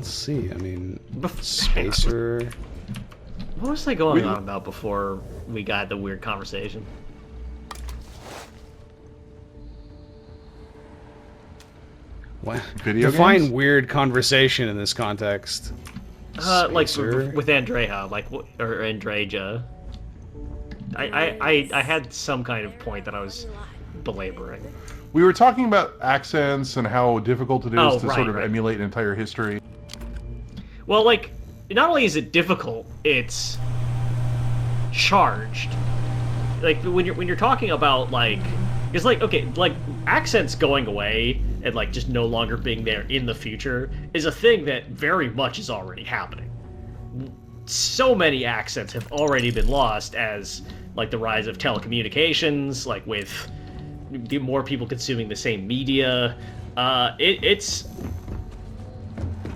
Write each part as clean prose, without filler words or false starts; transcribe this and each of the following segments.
Let's see. I mean, Spacer. What was I going on about before we got the weird conversation? What? Video Define games? weird conversation in this context. Like Spacer? with Andreja, like or Andreja. I had some kind of point that I was belaboring. We were talking about accents and how difficult it is to sort of right. emulate an entire history. Well, like, not only is it difficult, it's charged. Like when you're talking about like, it's like, okay, like accents going away and like just no longer being there in the future is a thing that very much is already happening. So many accents have already been lost as like the rise of telecommunications, like with more people consuming the same media.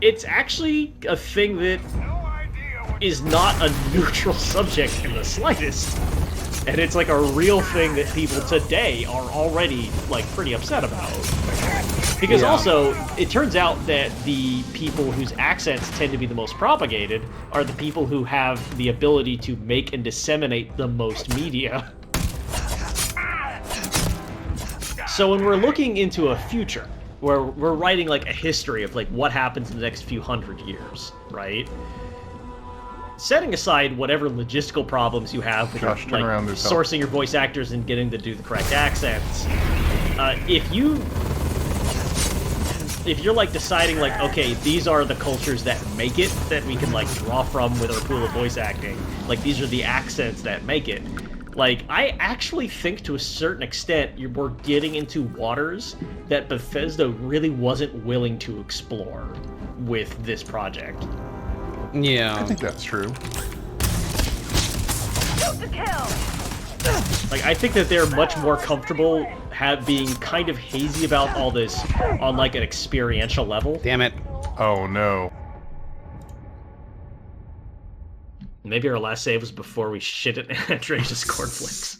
It's actually a thing that is not a neutral subject in the slightest. And it's like a real thing that people today are already like pretty upset about. Because also, it turns out that the people whose accents tend to be the most propagated are the people who have the ability to make and disseminate the most media. So when we're looking into a future, where we're writing like a history of like what happens in the next few hundred years, right? Setting aside whatever logistical problems you have with Josh, like sourcing your voice actors and getting to do the correct accents, if you're like deciding like, okay, these are the cultures that make it, that we can like draw from with our pool of voice acting, like these are the accents that make it, like I actually think to a certain extent we're getting into waters that Bethesda really wasn't willing to explore with this project. Yeah. I think that's true. Like, I think that they're much more comfortable being kind of hazy about all this on, like, an experiential level. Damn it. Oh, no. Maybe our last save was before we shit at Andreja's cornflakes.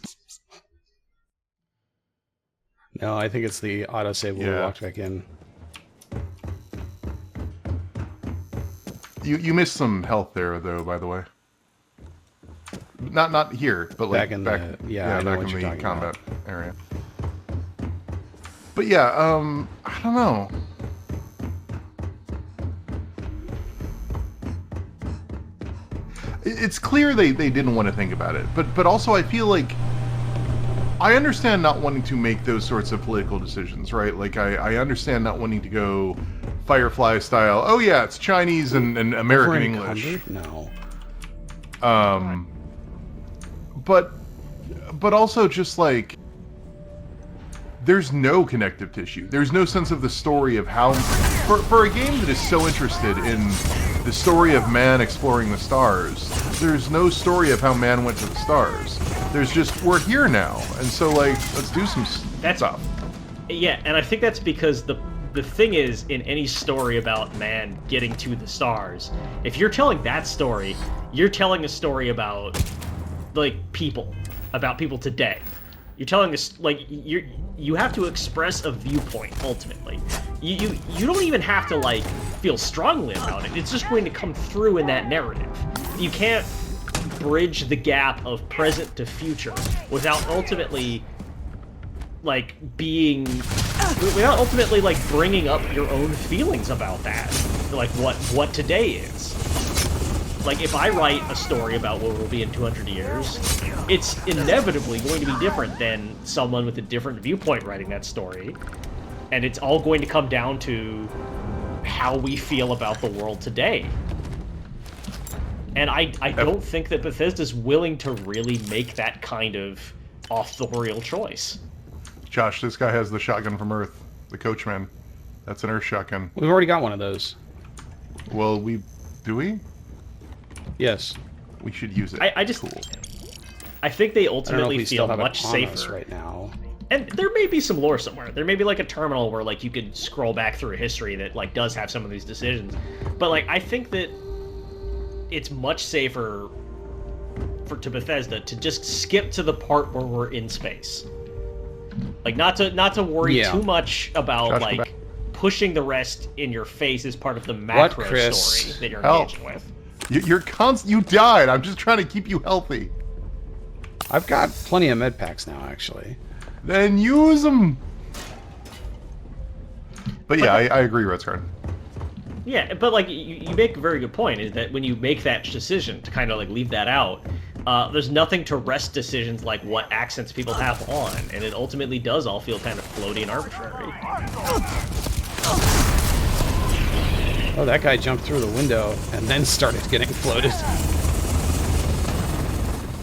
No, I think it's the autosave when we walked back in. You missed some health there, though, by the way. Not here, but like back in the combat area. But yeah, I don't know. It's clear they didn't want to think about it, but also I feel like I understand not wanting to make those sorts of political decisions, right? Like I understand not wanting to go Firefly style. Oh yeah, it's Chinese and American English. No. But also just like there's no connective tissue. There's no sense of the story of how for a game that is so interested in the story of man exploring the stars. There's no story of how man went to the stars. There's just we're here now, and so like let's do some stuff. Yeah, and I think that's because the thing is, in any story about man getting to the stars, if you're telling that story, you're telling a story about like people today. You're telling us like you have to express a viewpoint ultimately. You don't even have to like feel strongly about it. It's just going to come through in that narrative. You can't bridge the gap of present to future without ultimately like bringing up your own feelings about that, like what today is. Like if I write a story about what we'll be in 200 years, it's inevitably going to be different than someone with a different viewpoint writing that story, and it's all going to come down to how we feel about the world today. And I don't think that Bethesda's willing to really make that kind of authorial choice. Josh, this guy has the shotgun from Earth, the Coachman. That's an Earth shotgun. We've already got one of those. Well, do we? Yes. We should use it. I think they ultimately feel much safer right now. And there may be some lore somewhere. There may be like a terminal where like you could scroll back through a history that like does have some of these decisions. But like I think that it's much safer to Bethesda to just skip to the part where we're in space. Like not to worry too much about like pushing the rest in your face is part of the macro Chris? story that you're Help. engaging with. You died. I'm just trying to keep you healthy. I've got plenty of med packs now, actually. Then use them. But yeah, I agree, Redscard. Yeah, but like you make a very good point, is that when you make that decision to kind of like leave that out, there's nothing to rest decisions like what accents people have on, and it ultimately does all feel kind of floaty and arbitrary. Oh, that guy jumped through the window and then started getting floated.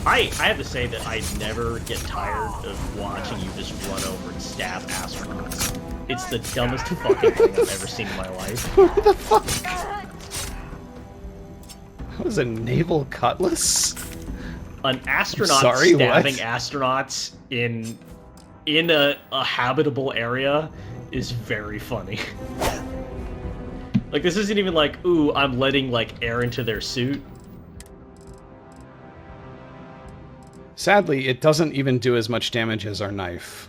I have to say that I never get tired of watching you just run over and stab astronauts. It's the dumbest fucking thing I've ever seen in my life. What the fuck? That was a naval cutlass? An astronaut Sorry, stabbing what? astronauts in a habitable area is very funny. Like, this isn't even like, ooh, I'm letting like air into their suit. Sadly, it doesn't even do as much damage as our knife.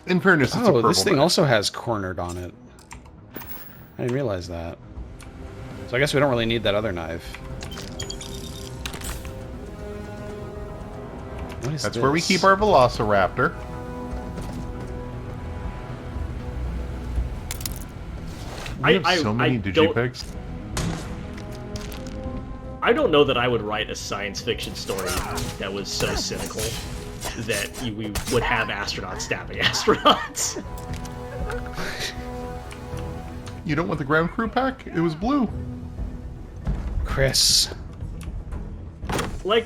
In fairness, it's a purple this thing knife. also has cornered on it. I didn't realize that. So I guess we don't really need that other knife. What is That's this? where we keep our Velociraptor. We have so many digipegs. I don't know that I would write a science fiction story that was so cynical that we would have astronauts stabbing astronauts. You don't want the ground crew pack? It was blue. Chris. Like,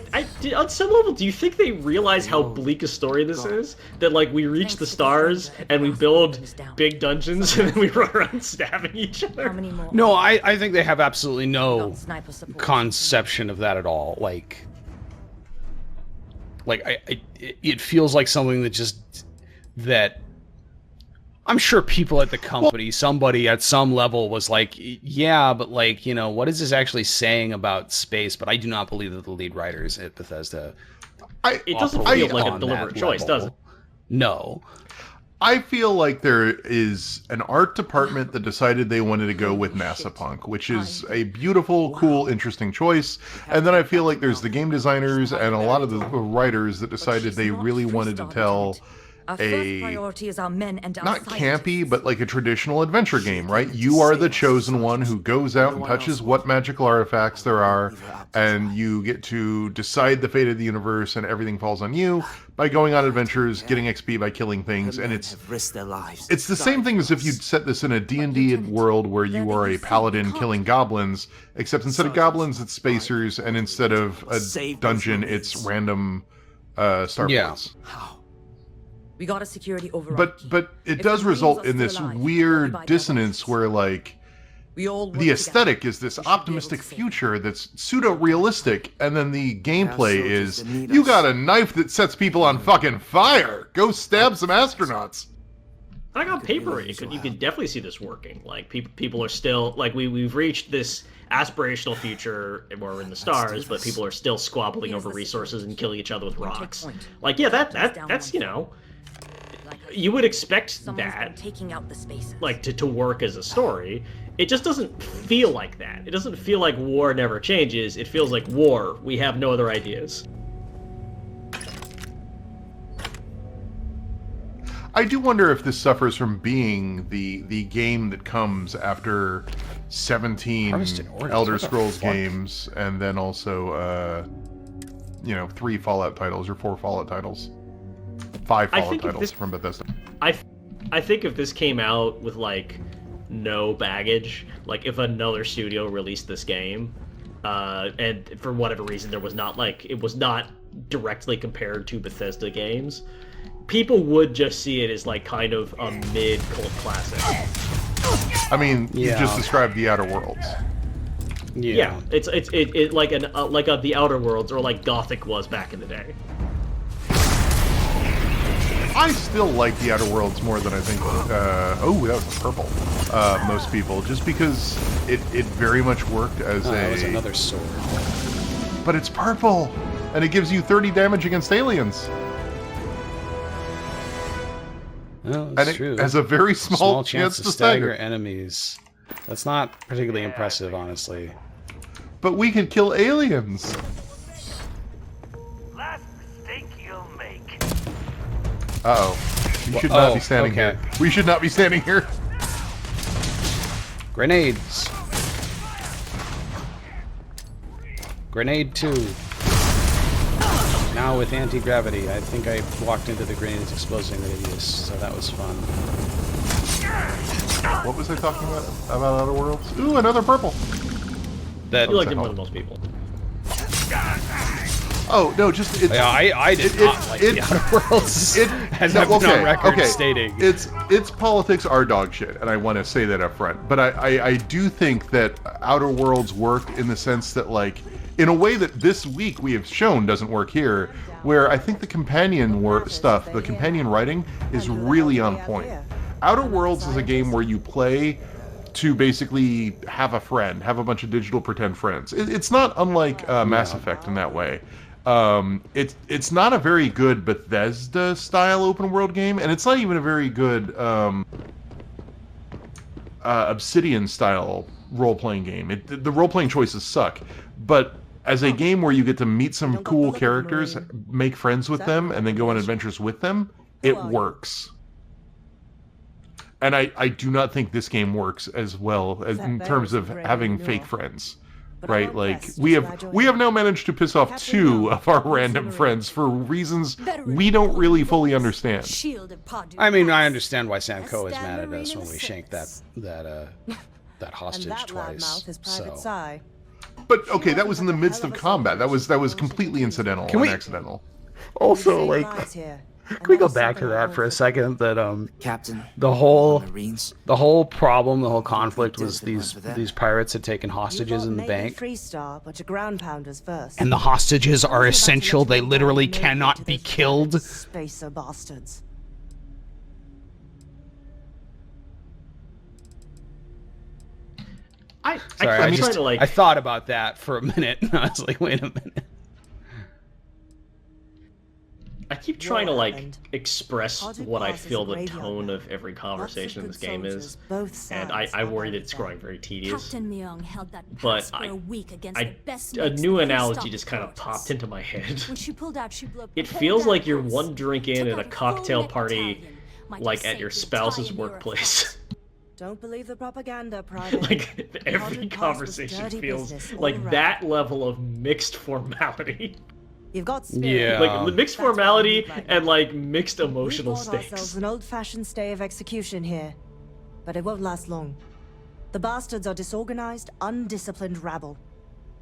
on some level, do you think they realize how bleak a story this is? That, like, we reach the stars, and we build big dungeons, and then we run around stabbing each other? No, I think they have absolutely no conception of that at all. Like it feels like something that I'm sure people at the company, somebody at some level was like, yeah, but like, you know, what is this actually saying about space? But I do not believe that the lead writers at Bethesda it doesn't feel like a deliberate choice, does it? No. I feel like there is an art department that decided they wanted to go with NASA Punk, which is a beautiful, cool, interesting choice. And then I feel like there's the game designers and a lot of the writers that decided they really wanted to tell a not campy, but like a traditional adventure game, right? You are the chosen one who goes out and touches what magical artifacts there are, and you get to decide the fate of the universe, and everything falls on you by going on adventures, getting XP by killing things, and it's the same thing as if you'd set this in a D&D world where you are a paladin killing goblins, except instead of goblins, it's spacers, and instead of a dungeon, it's random starports. Yeah. We got a security override. But it does result in this weird dissonance where, like, the aesthetic is this optimistic future that's pseudo-realistic, and then the gameplay is, you got a knife that sets people on fucking fire! Go stab some astronauts! Like on paper, you could definitely see this working. Like, people are still, like, we've reached this aspirational future where we're in the stars, but people are still squabbling over resources and killing each other with rocks. Like, yeah, that's, you know, you would expect that, like, to work as a story. It just doesn't feel like that. It doesn't feel like war never changes. It feels like war. We have no other ideas. I do wonder if this suffers from being the game that comes after 17 Elder Scrolls games, and then also, 3 Fallout titles, or 4 Fallout titles. 5 Fallout titles from Bethesda. I think if this came out with, like, no baggage, like if another studio released this game, and for whatever reason it was not directly compared to Bethesda games, people would just see it as like kind of a mid-cult classic. I mean, you just described the Outer Worlds. Yeah, it's like the Outer Worlds, or like Gothic was back in the day. I still like the Outer Worlds more than I think, that was purple, most people, just because it very much worked as that was another sword. But it's purple, and it gives you 30 damage against aliens. Well, and that's it true. has a very small chance to stagger enemies. That's not particularly impressive, honestly. But we could kill aliens. Last mistake you'll make. Uh-oh. We should not be standing here. We should not be standing here. Grenades. Grenade 2. Now with anti-gravity. I think I walked into the grenades exploding radius, so that was fun. What was I talking about Outer Worlds? Ooh, another purple. I feel like it more than most people. Oh no, just it's, yeah, I did not like the Outer Worlds. As I've been on record stating. Its politics are dog shit, and I want to say that up front. But I do think that Outer Worlds work in the sense that, like, in a way that this week we have shown doesn't work here, where I think the companion stuff, the companion writing, is really on point. Outer Worlds is a game where you play to basically have a friend, have a bunch of digital pretend friends. It's not unlike Mass Effect in that way. It's not a very good Bethesda style open world game, and it's not even a very good Obsidian style role playing game. The role playing choices suck, but as a game where you get to meet some cool characters, make friends with them, and then go on adventures with them, it works. And I do not think this game works as well as in terms of having fake friends. Right, like we have now managed to piss off 2 of our random friends for reasons we don't really fully understand. I mean, I understand why Samco is mad at us when we shanked that hostage twice. So. But okay, that was in the midst of combat. That was completely incidental and accidental. Also, like, can we go back to that for a second? That Captain, the whole problem, the whole conflict was these pirates had taken hostages in the bank, and the hostages are essential. They literally cannot be killed. Spacer bastards. I thought about that for a minute, and I was like, wait a minute. I keep trying to, like, express what I feel the tone of every conversation in this game is, and I worry that it's growing very tedious. But a new analogy just kind of popped into my head. It feels like you're one drink in at a cocktail party, like at your spouse's workplace. Don't believe the propaganda, Private. Like, every conversation feels like that level of mixed formality. You've got spirit. Like mixed formality and like mixed emotional stakes. An old-fashioned stay of execution here, but it won't last long. The bastards are disorganized, undisciplined rabble,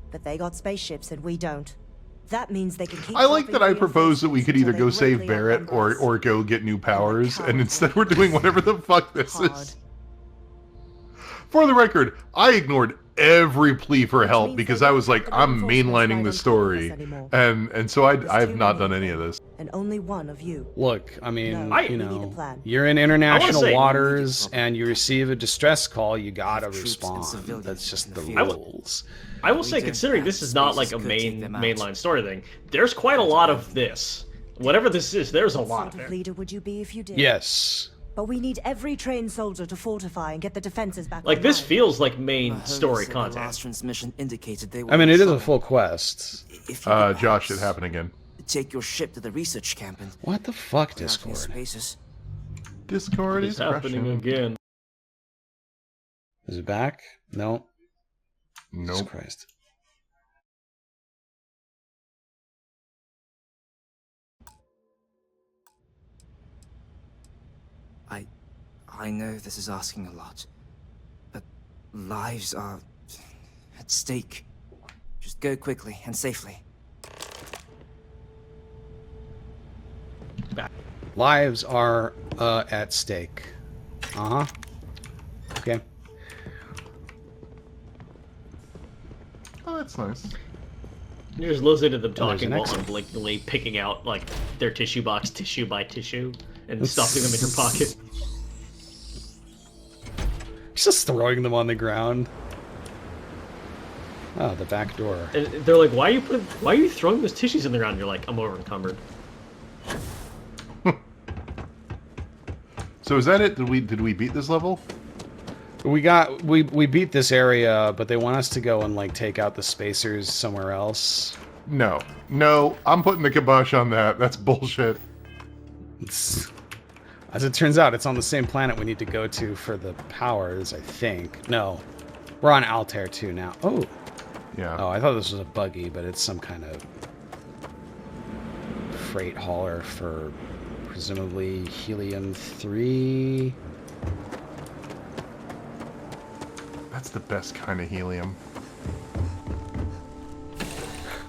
but they got spaceships and we don't. That means they can keep. I like that I propose that we could either go save Barrett or go get new powers, and instead we're doing whatever the fuck this is. For the record, I ignored every plea for help because I was like, I'm mainlining the story, and so I have not done any of this. And only one of you. Look, I mean, you know, you're in international waters and you receive a distress call, you gotta respond. That's just the rules. I will say, considering this is not like a mainline story thing, there's quite a lot of this. Whatever this is, there's a lot of it. Leader would you be if you did? Yes. But we need every trained soldier to fortify and get the defenses back. Like, this feels like main story content. Last transmission indicated they I mean, it is a full quest. Josh, it happened again. Take your ship to the research camp and... What the fuck, Discord? Discord is happening again. Is it back? No. Nope. Jesus Christ. I know this is asking a lot, but lives are at stake. Just go quickly and safely. Lives are at stake. Uh-huh. Okay. Oh, that's nice. You're just listening to them talking while unblinkingly picking out, like, their tissue box tissue by tissue and stuffing them in your pocket. Just throwing them on the ground. Oh, the back door. And they're like, why are you throwing those tissues in the ground? You're like, I'm over encumbered. So is that it? Did we beat this level? We beat this area, but they want us to go and like take out the spacers somewhere else. No. No, I'm putting the kibosh on that. That's bullshit. As it turns out, it's on the same planet we need to go to for the powers, I think. No. We're on Altair II now. Oh. Yeah. Oh, I thought this was a buggy, but it's some kind of freight hauler for presumably helium-3. That's the best kind of helium.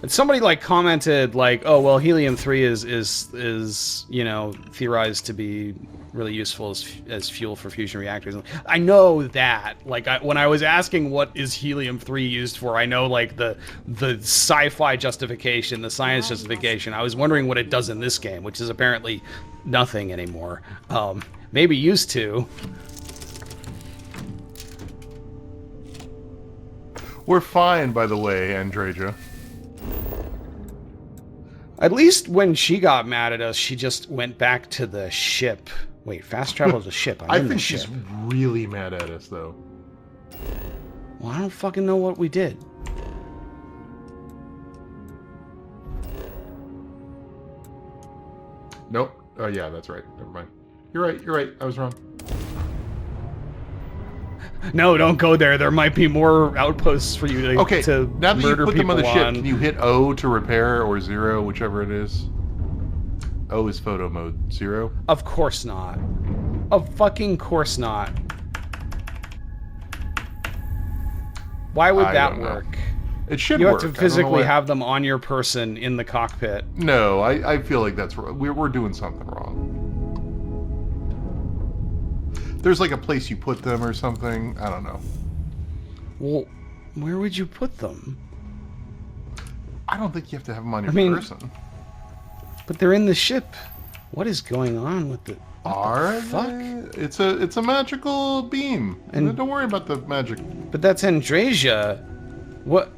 And somebody like commented like, "Oh well, helium-3 is you know theorized to be really useful as fuel for fusion reactors." I know that. Like when I was asking what is helium-3 used for, I know like the sci-fi justification, the science justification. I was wondering what it does in this game, which is apparently nothing anymore. Maybe used to. We're fine, by the way, Andreja. At least when she got mad at us, she just went back to the ship. Wait, fast travel is a ship. I think she's really mad at us, though. Well, I don't fucking know what we did. Nope. Oh, yeah, that's right. Never mind. You're right. You're right. I was wrong. No, don't go there. There might be more outposts for you to, Okay, to now that you murder put them on the people ship, can you hit O to repair, or 0, whichever it is? O is photo mode. 0? Of course not. Of fucking course not. Why would that work? It should You work. have to physically have them on your person in the cockpit. No, I feel like that's wrong. We're doing something wrong. There's like a place you put them or something. I don't know. Well, where would you put them? I don't think you have to have them on your person. But they're in the ship. What is going on with the... Are fuck? they? It's a magical beam. And don't worry about the magic. But that's Andreja. What?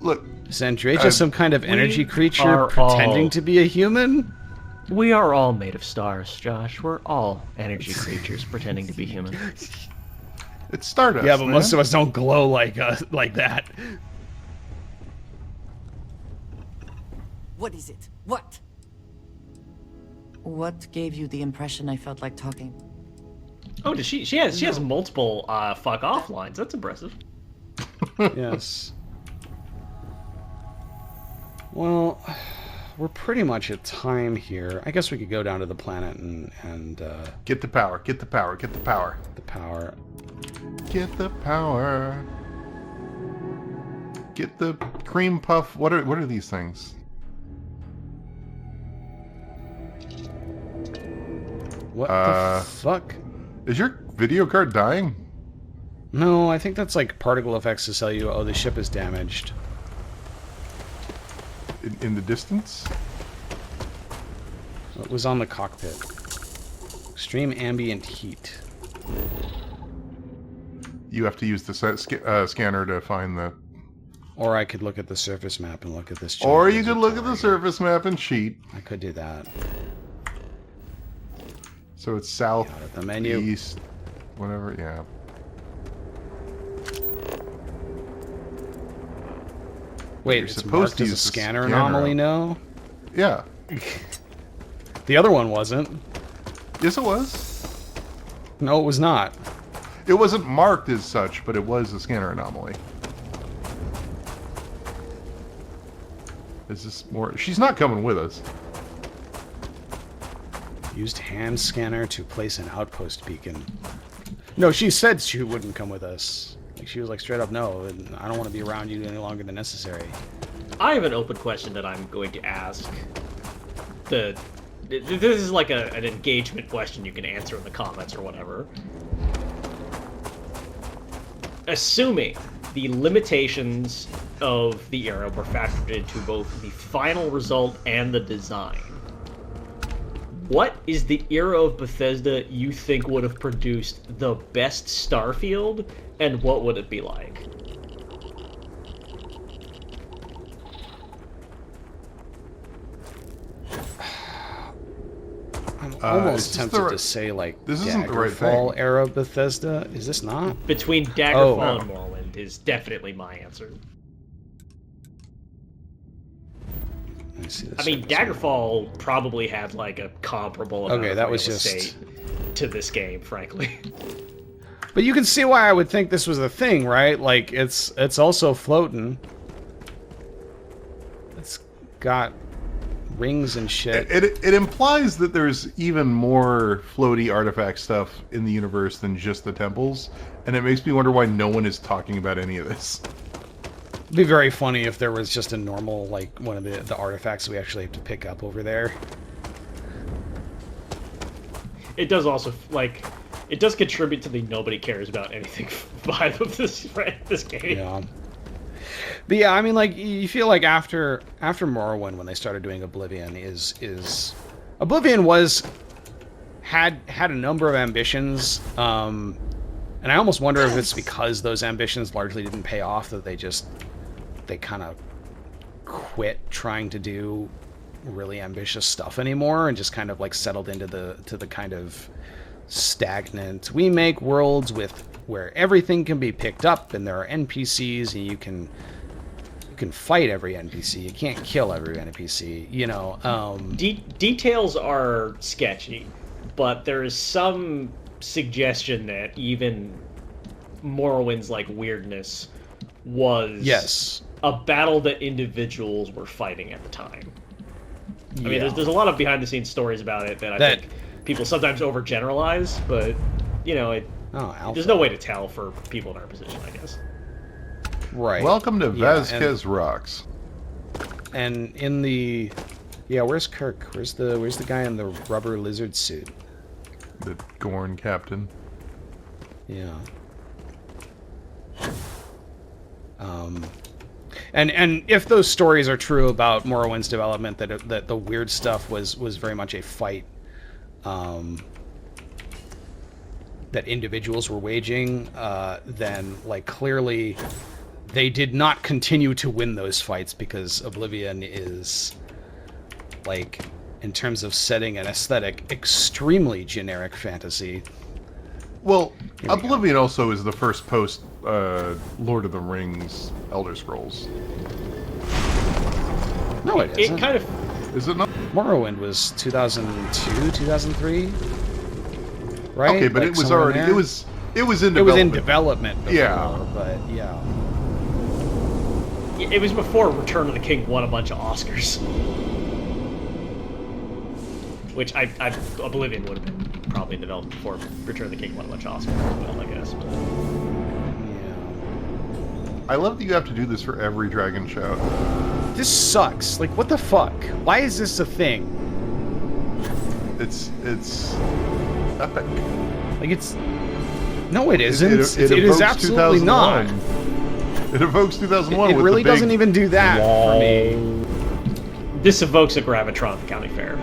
Look. Is Andreja some kind of energy creature are pretending all- to be a human? We are all made of stars, Josh. We're all energy creatures pretending to be human. It's Stardust. Yeah, but man. most of us don't glow like that. What is it? What? What gave you the impression I felt like talking? Oh, does she has multiple fuck off lines. That's impressive. Yes. Well, we're pretty much at time here. I guess we could go down to the planet and get the power. Get the power. Get the power. The power. Get the power. Get the cream puff. What are these things? What the fuck? Is your video card dying? No, I think that's like particle effects to tell you, oh, the ship is damaged. In the distance? It was on the cockpit. Extreme ambient heat. You have to use the scanner to find the... Or I could look at the surface map and look at this... Or you could look at the surface map and cheat. I could do that. So it's south, Out of the menu. east, whatever, yeah. Wait, You're it's supposed marked to as a use the scanner scanner. anomaly, no? Yeah. The other one wasn't. Yes, it was. No, it was not. It wasn't marked as such, but it was a scanner anomaly. Is this more... She's not coming with us. Used hand scanner to place an outpost beacon. No, she said she wouldn't come with us. Like, she was like straight up, no, and I don't want to be around you any longer than necessary. I have an open question that I'm going to ask. This is like an engagement question you can answer in the comments or whatever. Assuming the limitations of the era were factored into both the final result and the design, what is the era of Bethesda you think would have produced the best Starfield, and what would it be like? I'm almost it's just tempted the to say like This isn't the right Daggerfall thing. era Bethesda. Is this not? Between Daggerfall Oh. and Morrowind is definitely my answer. Let me see this I mean, Daggerfall probably had like a comparable amount Okay, of that real was just- estate to this game, frankly. But you can see why I would think this was a thing, right? Like it's also floating. It's got rings and shit. It implies that there's even more floaty artifact stuff in the universe than just the temples, and it makes me wonder why no one is talking about any of this. It'd be very funny if there was just a normal, like, one of the artifacts we actually have to pick up over there. It does also, like, it does contribute to the nobody cares about anything vibe of this game. Yeah. But yeah, I mean, like, you feel like after Morrowind, when they started doing Oblivion, Oblivion had a number of ambitions, and I almost wonder if it's because those ambitions largely didn't pay off that they kind of quit trying to do really ambitious stuff anymore and just kind of like settled into the kind of stagnant. We make worlds where everything can be picked up and there are NPCs and you can fight every NPC. You can't kill every NPC, you know. Details are sketchy, but there is some suggestion that even Morrowind's like weirdness was a battle that individuals were fighting at the time. I mean, there's a lot of behind-the-scenes stories about it that I think people sometimes overgeneralize, but you know, there's no way to tell for people in our position, I guess. Right. Welcome to Vasquez Rocks. And in the where's Kirk? Where's the guy in the rubber lizard suit? The Gorn captain. Yeah. And if those stories are true about Morrowind's development, that the weird stuff was very much a fight that individuals were waging, then like clearly they did not continue to win those fights because Oblivion is, like, in terms of setting and aesthetic, extremely generic fantasy. Well, Oblivion also is the first post Lord of the Rings Elder Scrolls. No, it isn't. It kind of... Is it not? Morrowind was 2002, 2003, right? Okay, but like it was somewhere already in there? it was in development. It was in development before, Yeah. but yeah. It was before Return of the King won a bunch of Oscars. Which Oblivion would have been probably in development before Return of the King won a bunch of Oscars as well, I guess. But... I love that you have to do this for every Dragon Shout. This sucks. Like, what the fuck? Why is this a thing? It's epic. Like, it's... No, it isn't. It It is evokes absolutely 2001. not. It evokes 2001 It with really the big... doesn't even do that for me. This evokes a Gravitron at the county fair.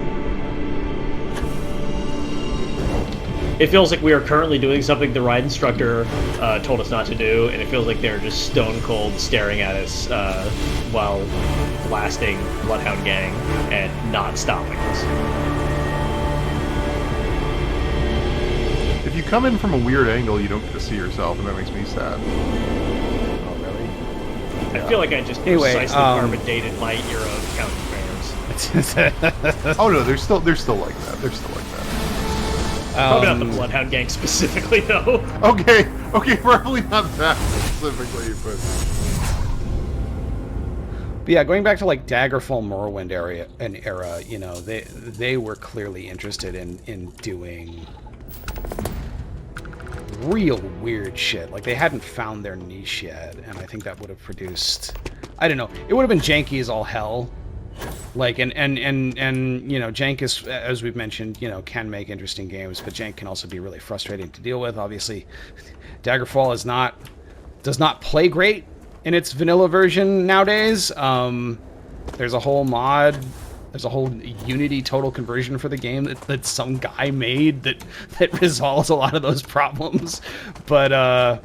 It feels like we are currently doing something the ride instructor told us not to do, and it feels like they're just stone cold staring at us while blasting Bloodhound Gang and not stopping us. If you come in from a weird angle, you don't get to see yourself, and that makes me sad. Oh, really? I feel like I just precisely carbon dated my era of county fairs. Oh no, they're still like that. They're still like that. Probably not the Bloodhound Gang specifically, though. Okay, probably not that specifically, but yeah, going back to like Daggerfall, Morrowind era, you know, they were clearly interested in doing real weird shit. Like, they hadn't found their niche yet, and I think that would have produced, I don't know, it would have been janky as all hell. Like, and you know, jank is, as we've mentioned, you know, can make interesting games, but jank can also be really frustrating to deal with. Obviously, Daggerfall does not play great in its vanilla version nowadays. There's a whole mod, there's a whole Unity total conversion for the game that some guy made that resolves a lot of those problems. But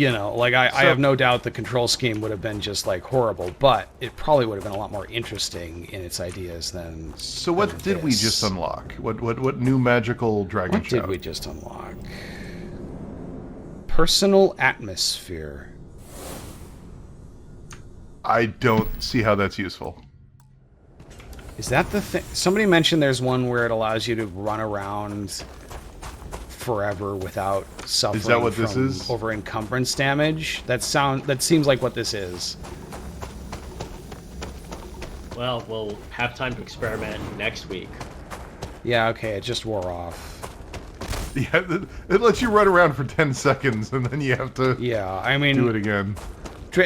You know, like I have no doubt the control scheme would have been just like horrible, but it probably would have been a lot more interesting in its ideas than. So what did we just unlock? What new magical dragon What did we just unlock? Personal atmosphere. I don't see how that's useful. Is that the thing? Somebody mentioned there's one where it allows you to run around forever without suffering. Is that what this from is? Over encumbrance damage. That seems like what this is. Well, we'll have time to experiment next week. Yeah, okay, it just wore off. Yeah, it lets you run around for 10 seconds and then you have to I mean, do it again.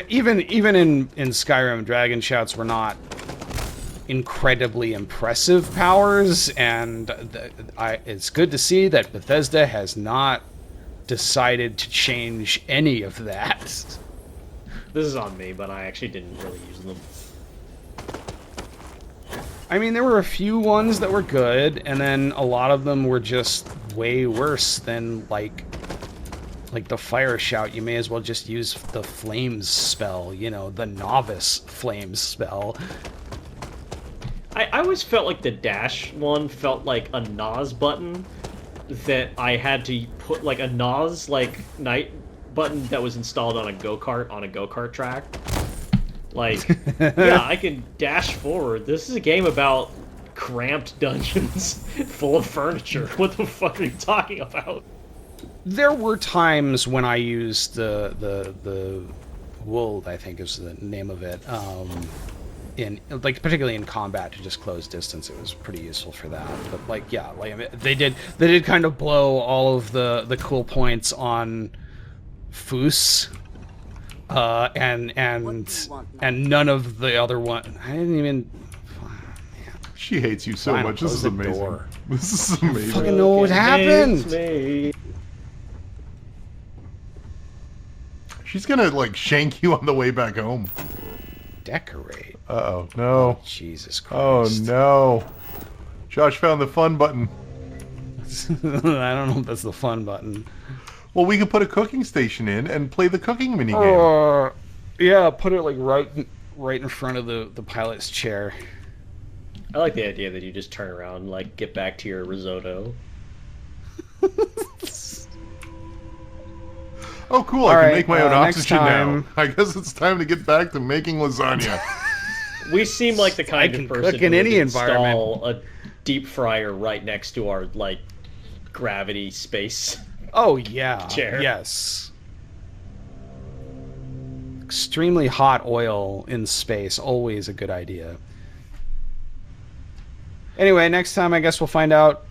Even in Skyrim, dragon shouts were not incredibly impressive powers, and it's good to see that Bethesda has not decided to change any of that. This is on me, but I actually didn't really use them. I mean, there were a few ones that were good, and then a lot of them were just way worse than, like the fire shout. You may as well just use the flames spell, you know, the novice flames spell. I always felt like the dash one felt like a NOS button that I had to put, like a NOS, like, night button that was installed on a go-kart track. Like, yeah, I can dash forward. This is a game about cramped dungeons full of furniture. What the fuck are you talking about? There were times when I used the Wold, I think is the name of it, in, like, particularly in combat, to just close distance. It was pretty useful for that. But, like, yeah, like, I mean, they did kind of blow all of the cool points on Foos, and none of the other one. I didn't even. She hates you so much. This is amazing. Door. This is amazing. I fucking know what happened. She's gonna, like, shank you on the way back home. Decorate. Uh-oh, no. Jesus Oh, Christ. no. Josh found the fun button. I don't know if that's the fun button. Well, we could put a cooking station in and play the cooking minigame. Yeah, put it, like, right in front of the pilot's chair. I like the idea that you just turn around and, like, get back to your risotto. Oh, cool, I can make my own oxygen now. I guess it's time to get back to making lasagna. We seem like the kind of person cook in who would any environment. install a deep fryer right next to our, like, gravity space. Oh, yeah. Chair. Yes. Extremely hot oil in space, always a good idea. Anyway, next time I guess we'll find out.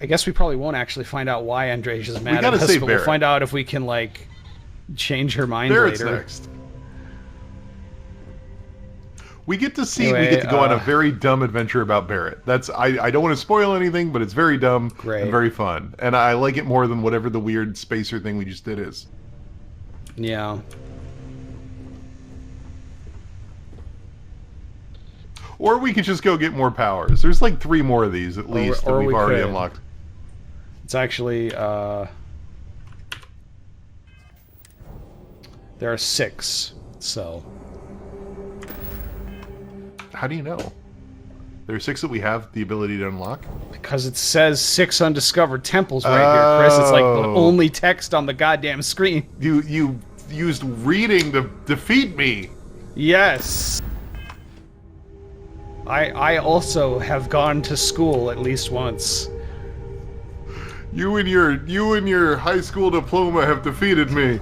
I guess we probably won't actually find out why Andresia's mad at us, but we'll find out if we can, like, change her mind Barrett's later. next. We get to see, we get to go on a very dumb adventure about Barrett. That's I don't want to spoil anything, but it's very dumb and very fun. And I like it more than whatever the weird spacer thing we just did is. Yeah. Or we could just go get more powers. There's like 3 more of these at least that we've already unlocked. It's actually, there are 6, so. How do you know? There are 6 that we have the ability to unlock? Because it says 6 undiscovered temples right here, Chris. It's like the only text on the goddamn screen. You used reading to defeat me. Yes. I also have gone to school at least once. You and your high school diploma have defeated me.